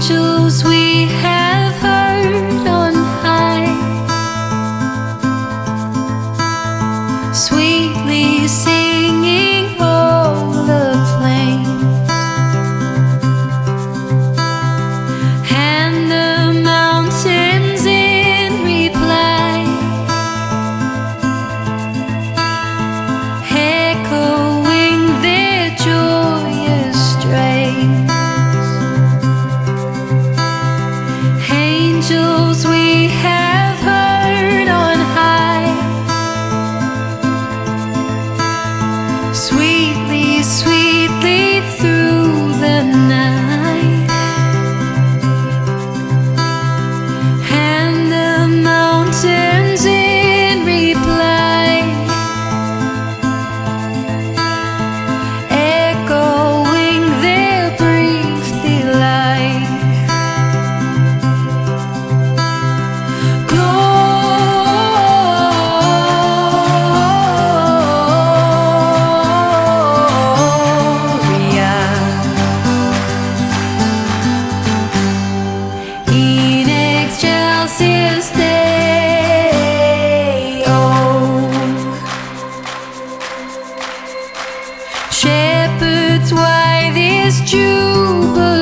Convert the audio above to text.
angels we have heard on high, sweetly singing o'er the plain, and the mountains in reply, echoing their joyous strains. Angels we have heard on high, sweetly, sweetly through the night, and the mountains in reply, echoing their brief delight. In excelsis Deo, shepherds, why this jubilee?